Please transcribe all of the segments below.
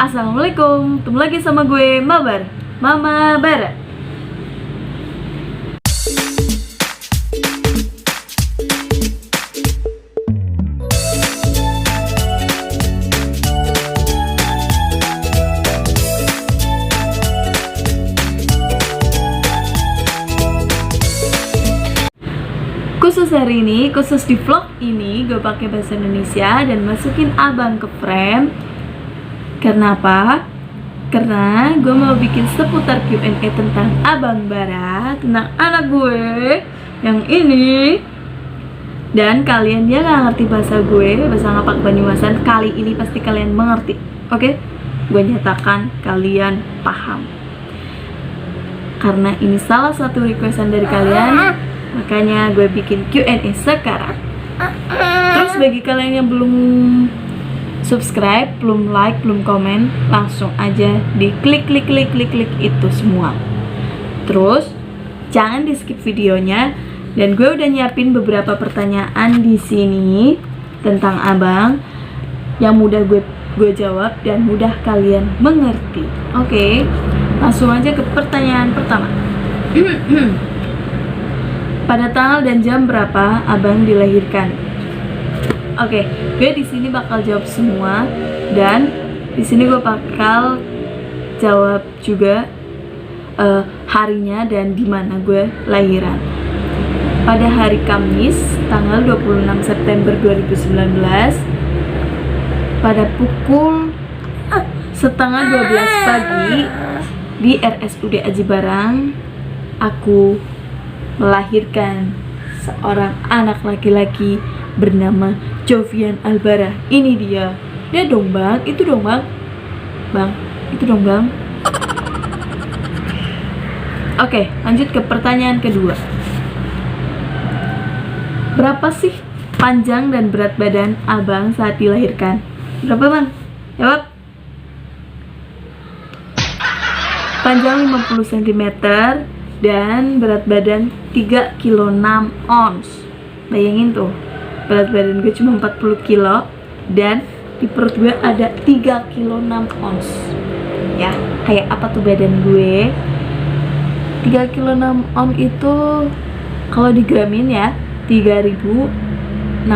Assalamualaikum, ketemu lagi sama gue Mabar, Mama Bara. Khusus hari ini, khusus di vlog ini, gue pakai bahasa Indonesia dan masukin abang ke frame. Karena apa? Karena gue mau bikin seputar Q&A tentang Abang Bara, tentang anak gue yang ini. Dan kalian yang gak ngerti bahasa gue, bahasa ngapak Banyumasan, kali ini pasti kalian mengerti. Oke? Gue nyatakan kalian paham. Karena ini salah satu requestan dari kalian, makanya gue bikin Q&A sekarang. Terus bagi kalian yang belum subscribe, belum like, belum komen, langsung aja di klik itu semua. Terus jangan di skip videonya. Dan gue udah nyiapin beberapa pertanyaan di sini tentang abang yang mudah gue jawab dan mudah kalian mengerti. Oke, langsung aja ke pertanyaan pertama. Pada tanggal dan jam berapa abang dilahirkan? Oke, gue di sini bakal jawab semua dan di sini gue bakal jawab juga harinya dan di mana gue lahiran. Pada hari Kamis, tanggal 26 September 2019, pada pukul setengah 12 pagi di RSUD Aji Barang, aku melahirkan seorang anak laki-laki bernama Jovian Albara. Ini dia. Dia dong bang, itu dong bang. Bang, itu dong bang. Oke, lanjut ke pertanyaan kedua. Berapa sih panjang dan berat badan abang saat dilahirkan? Berapa bang? Jawab. Panjang 50 cm dan berat badan 3 kilo 6 ons. Bayangin tuh, berat badan gue cuma 40 kilo dan di perut gue ada 3 kilo 6 ons. Ya, kayak apa tuh badan gue? 3 kilo 6 ons itu kalau digramin ya 3.600.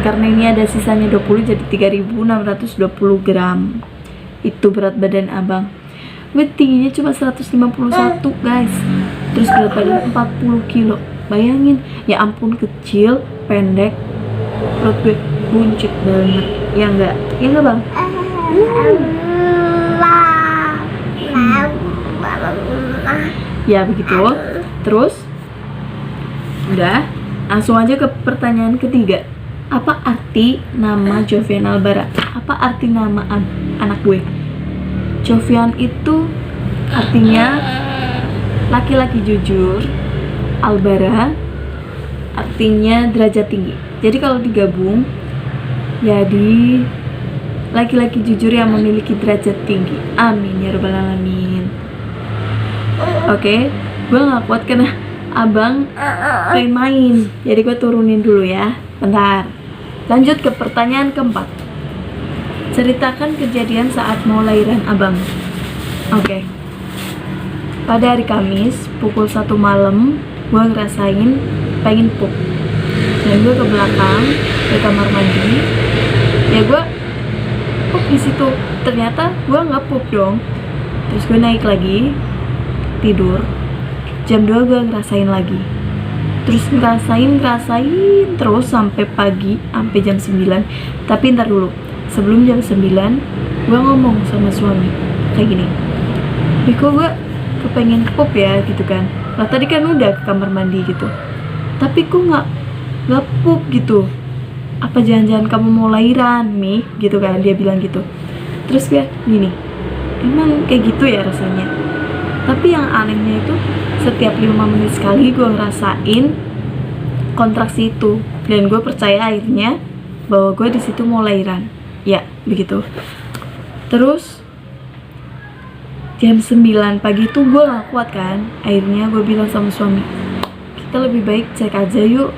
Karena ini ada sisanya 20 jadi 3.620 gram. Itu berat badan abang. Gue tingginya cuma 151 guys. Terus berat badan 40 kilo. Bayangin, ya ampun kecil, pendek, perut gue buncit banget. Ya enggak? Ya enggak bang? Ya begitu. Terus udah, langsung aja ke pertanyaan ketiga. Apa arti nama Jovian Albara? Apa arti nama anak gue? Jovian itu artinya laki-laki jujur, Albara artinya derajat tinggi. Jadi kalau digabung jadi laki-laki jujur yang memiliki derajat tinggi. Amin ya rabbal alamin. Oke, gue gak kuat karena abang pengen main, jadi gue turunin dulu ya. Bentar. Lanjut ke pertanyaan keempat. Ceritakan kejadian saat mau lahiran abang. Oke. Pada hari Kamis pukul 1 malam, gue ngerasain pengen pup. Dan gue ke belakang ke kamar mandi. Ya gue pup di situ. Ternyata gue nggak pup dong. Terus gue naik lagi tidur. Jam 2 gue ngerasain lagi. Terus ngerasain terus sampai pagi, sampai jam 9. Tapi ntar dulu, sebelum jam 9 gue ngomong sama suami kayak gini, Biko gue kepengen pup ya gitu kan. Lah tadi kan udah ke kamar mandi gitu, tapi kok nggak pup gitu. Apa jangan-jangan kamu mau lahiran Mi gitu kan, dia bilang gitu. Terus gue gini, emang kayak gitu ya rasanya. Tapi yang anehnya itu setiap 5 menit sekali gue ngerasain kontraksi itu, dan gue percaya akhirnya bahwa gue di situ mau lahiran. Ya begitu. Terus jam 9 pagi itu gue gak kuat kan. Akhirnya gue bilang sama suami, kita lebih baik cek aja yuk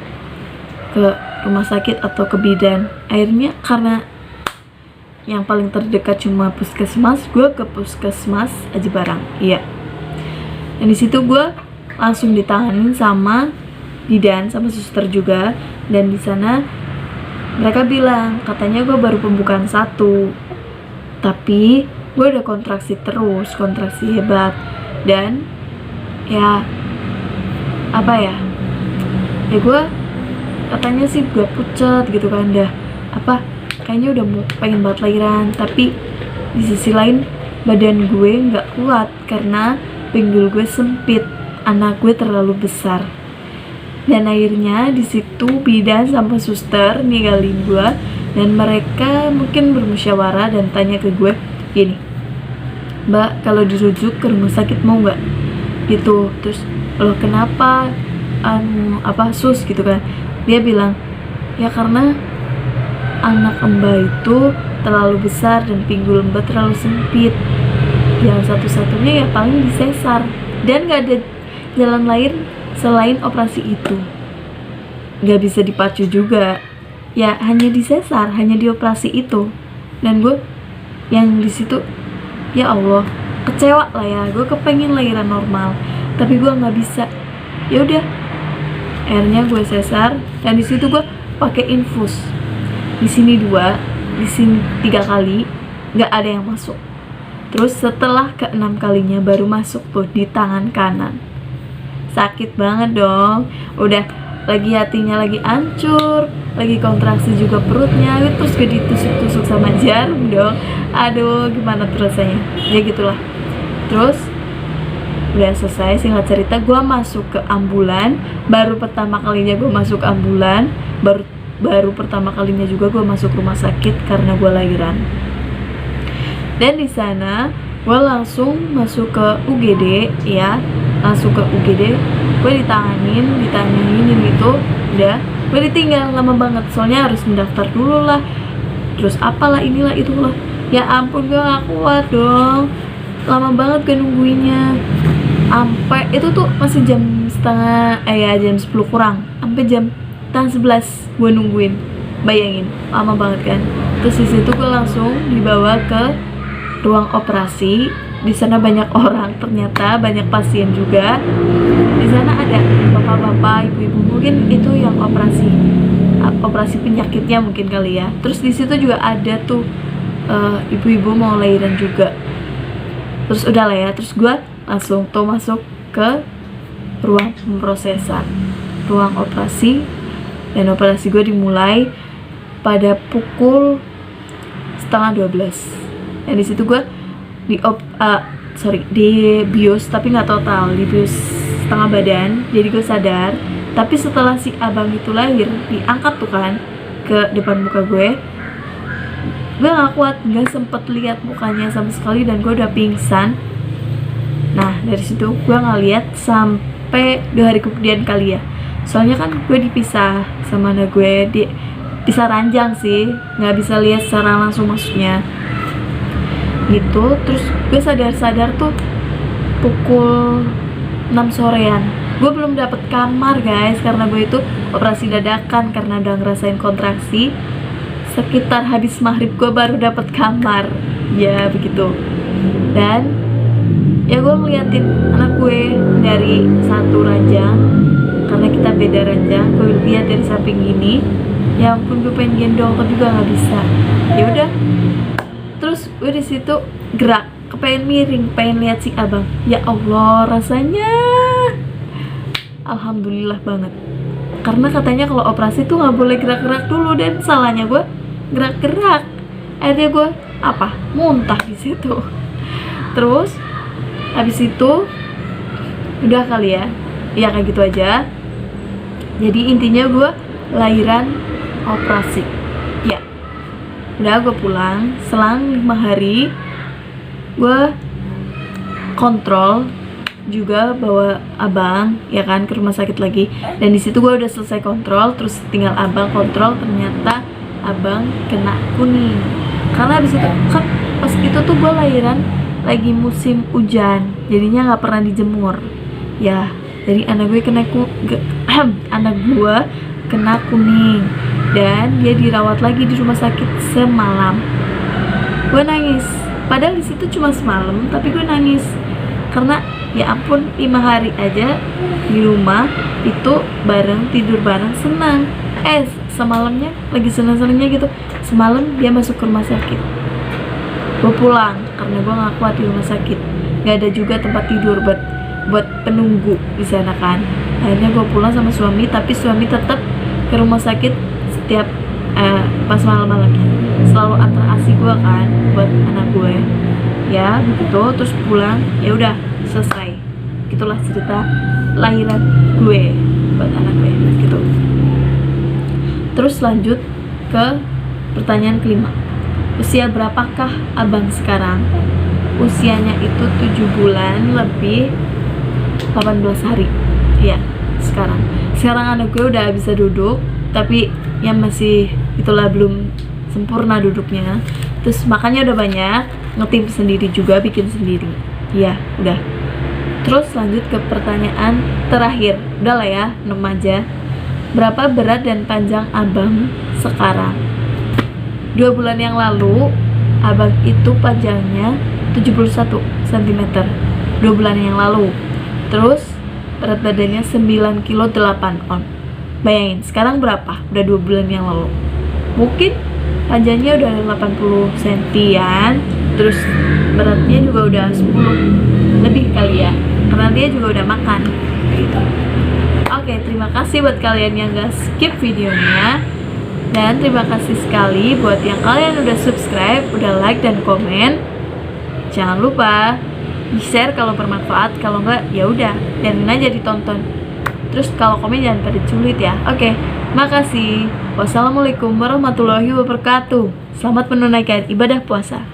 ke rumah sakit atau ke bidan. Akhirnya karena yang paling terdekat cuma puskesmas, gue ke puskesmas Aji Barang. Iya. Dan di situ gue langsung ditanganin sama bidan sama suster juga. Dan di sana mereka bilang katanya gue baru pembukaan 1, tapi gue udah kontraksi terus, kontraksi hebat. Dan ya apa ya, gue katanya sih gue pucet gitu kan, dah apa kayaknya udah mau pengen banget lahiran. Tapi di sisi lain badan gue nggak kuat karena pinggul gue sempit, anak gue terlalu besar. Dan akhirnya di situ bidan sama suster ninggalin gue, dan mereka mungkin bermusyawarah dan tanya ke gue gini, Mbak, kalau dirujuk ke rumah sakit mau nggak? Gitu. Terus loh kenapa sus gitu kan. Dia bilang ya karena anak Mbak itu terlalu besar dan pinggul Mbak terlalu sempit, yang satu-satunya ya paling disesar, dan gak ada jalan lain selain operasi itu. Gak bisa dipacu juga, ya hanya disesar, hanya dioperasi itu. Dan gue yang di situ ya Allah kecewa lah ya, gue kepengen lahiran normal tapi gue nggak bisa. Ya udah akhirnya gue sesar, dan di situ gue pakai infus, di sini 2, di sini 3 kali, nggak ada yang masuk. Terus setelah ke-6 kalinya baru masuk tuh di tangan kanan. Sakit banget dong, udah lagi hatinya lagi hancur, lagi kontraksi juga perutnya, terus gue ditusuk-tusuk sama jarum dong. Aduh gimana tuh rasanya, ya gitulah. Terus udah selesai, singkat cerita gue masuk ke ambulan. Baru pertama kalinya gue masuk ambulan, baru pertama kalinya juga gue masuk rumah sakit karena gue lahiran. Dan di sana gue langsung masuk ke UGD ya, langsung ke UGD. Gue ditanganin gitu, udah gue ditinggal lama banget soalnya harus mendaftar dulu lah, terus apalah inilah itulah. Ya ampun gue gak kuat dong, lama banget gue nungguinnya. Sampai itu tuh masih jam 10 kurang, sampai jam 10:30 gue nungguin. Bayangin, lama banget kan. Terus di situ gue langsung dibawa ke ruang operasi. Di sana banyak orang, ternyata banyak pasien juga. Di sana ada bapak-bapak, ibu-ibu, mungkin itu yang operasi penyakitnya mungkin kali ya. Terus di situ juga ada tuh ibu-ibu mau lahiran juga. Terus udah lah ya, terus gue langsung tuh masuk ke ruang pemrosesan, ruang operasi. Dan operasi gue dimulai pada pukul 11:30. Dan di situ gue di bius, tapi nggak total, di bius setengah badan. Jadi gue sadar. Tapi setelah si abang itu lahir, diangkat tuh kan ke depan muka gue nggak kuat, nggak sempet lihat mukanya sama sekali, dan gue udah pingsan. Nah dari situ gue ngeliat sampai 2 hari kemudian kali ya, soalnya kan gue dipisah sama anak gue, dipisah ranjang sih, nggak bisa lihat secara langsung maksudnya gitu. Terus gue sadar tuh pukul 6 sorean. Gue belum dapet kamar guys, karena gue itu operasi dadakan karena udah ngerasain kontraksi. Sekitar habis maghrib gue baru dapet kamar, ya begitu. Dan ya gue ngeliatin anak gue dari satu ranjang, karena kita beda ranjang. Gue lihat dari samping gini, ya ampun gue pengen gendong kok juga nggak bisa. Ya udah, terus gue di situ gerak, kepengen miring, pengen lihat si abang. Ya Allah rasanya alhamdulillah banget, karena katanya kalau operasi tuh nggak boleh gerak-gerak dulu, dan salahnya gue gerak-gerak. Akhirnya gue muntah di situ. Terus habis itu udah kali ya kayak gitu aja. Jadi intinya gue lahiran operasi ya. Udah gue pulang, selang 5 hari gue kontrol juga bawa abang ya kan ke rumah sakit lagi. Dan di situ gue udah selesai kontrol, terus tinggal abang kontrol. Ternyata abang kena kuning, karena habis itu kan pas itu tuh gue lahiran lagi musim hujan, jadinya nggak pernah dijemur ya. Jadi anak gue kena kuning, dan dia dirawat lagi di rumah sakit semalam. Gue nangis, padahal di situ cuma semalam, tapi gue nangis karena ya ampun, 5 hari aja di rumah itu bareng, tidur bareng, senang. Semalamnya lagi senang-senangnya gitu, semalam dia masuk ke rumah sakit. Gue pulang karena gue gak kuat di rumah sakit, gak ada juga tempat tidur buat penunggu di sana kan. Akhirnya gue pulang sama suami, tapi suami tetap ke rumah sakit setiap pas malam-malamnya, selalu antar ASI gue kan buat anak gue ya begitu. Terus pulang, ya udah selesai. Gitulah cerita lahiran gue buat anak gue gitu. Terus lanjut ke pertanyaan kelima. Usia berapakah abang sekarang? Usianya itu 7 bulan lebih 18 hari. Iya, sekarang anak gue udah bisa duduk, tapi yang masih itulah belum sempurna duduknya. Terus makannya udah banyak, ngetim sendiri juga, bikin sendiri. Iya, udah. Terus lanjut ke pertanyaan terakhir. Udah lah ya, 6 aja. Berapa berat dan panjang abang sekarang? 2 bulan yang lalu abang itu panjangnya 71 cm 2 bulan yang lalu. Terus berat badannya 9 kilo 8 on. Bayangin, sekarang berapa? Udah 2 bulan yang lalu. Mungkin panjangnya udah 80 cm-an, terus beratnya juga udah 10 lebih kali ya, karena dia juga udah makan gitu. Oke, terima kasih buat kalian yang gak skip videonya, dan terima kasih sekali buat yang kalian udah subscribe, udah like dan komen. Jangan lupa di share kalau bermanfaat, kalau enggak ya udah dan aja ditonton. Terus kalau komen jangan pada julid ya. Oke, makasih. Wassalamualaikum warahmatullahi wabarakatuh. Selamat menunaikan ibadah puasa.